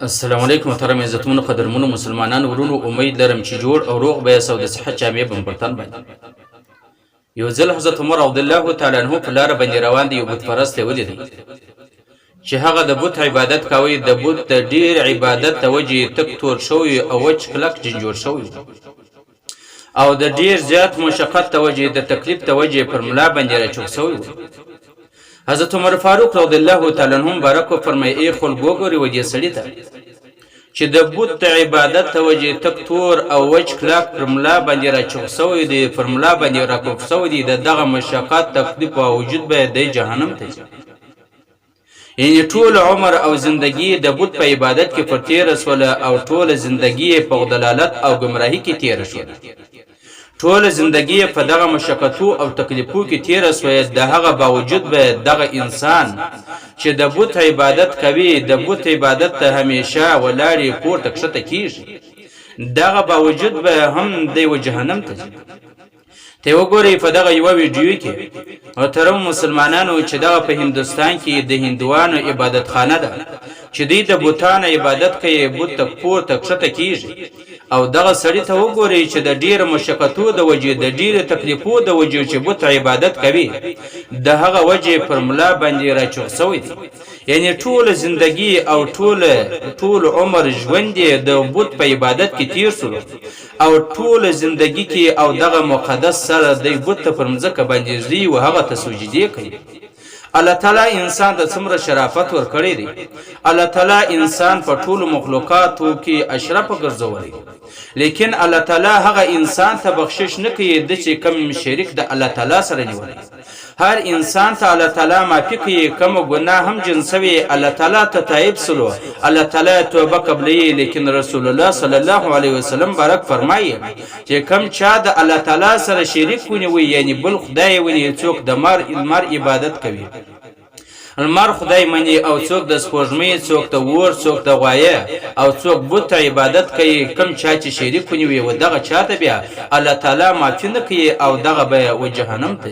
السلام علیکم محترم عزتمنو قدرمنو مسلمانانو ورونو امید لرم چې جوړ او روغ به یاست او د صحت جامې به مو پر تن باندې یو ځل حضرت عمر رضی الله تعالی عنه په لاره باندې روان دی یو بت پرست یې ولیدی چې هغه د بت عبادت کوي د بت د ډیر عبادت د وجې تک تور شوی او وچ کلک جنجور شوی او د ډیر زیات مشقت د وجې د تکلیف د وجې پر ملا باندې راچوک شوی حضرت عمر فاروق رضی الله تعالی عنہ مبارک فرمایي ای خلکو ګوري و دې سړي ته چې د بت عبادت ته وجې تک تور او وچ کلاک پر ملا باندې راچوک شوی دی پر ملا باندې راکوک شوی دی د دغه مشقت تکلیف او وجود به د جهنم ته یعنی ټول عمر او زندگی د بت په عبادت کې پر تیر سوله او ټول زندگی په دلالت او گمراهی کې تیر شوه ټول زندگی په دغه مشقتو او تکلیفو کې تیر سوی د هغه باوجود به دغه انسان چې د بت عبادت کوي د بت عبادت ته همیشه ولاړې پورته کښته کیږي دغه باوجود به هم د جهنم ته ته وګورئ په دغه یو ویډیو کې محترم مسلمانانو چې دغه په هندوستان کې د هندوانو عبادت خانه ده چې دوی د بوتانو عبادت کوي بت ته پورته کښته کیږي او دغه سړی ته وګورئ چې د ډیر مشقتو د وجې د ډیر تکلیفو د وجې چې بت عبادت کوي د هغه وجې پر ملا باندې راچوک شوی دی یعنی ټول زندگی او ټول عمر ژوند د بت په عبادت کې تیر شو او ټول زندگی کې او دغه مقدس سره د بت پر مځکه باندې ځي او هغه ته سجدي کوي الله تعالی انسان ته څومره شرافت ورکړی دی الله تعالی انسان په ټولو مخلوقاتو کې اشرف ګرځولی لیکن الله تعالی هغه انسان ته بخشش نه کوي د چې کم شریک د الله تعالی سره نیولی هر انسان ته الله تعالی معافي کوي کوم ګناه هم جنسوي الله تعالی ته تایب سلو الله تعالی توبه قبلوي لیکن رسول الله صلی الله علیه وسلم بارک فرمایي چې کم چا د الله تعالی سره شریک ونیوي یعنی بل خدای ونی څوک د مر عبادت کوي المر خدای منی او څوک د سپوږمۍ څوک د ور څوک د غوایه او څوک بت عبادت کوي کم چا چې شریک ونیوي و دغه چاته بیا الله تعالی معافي نه کوي او دغه به و جهنم ته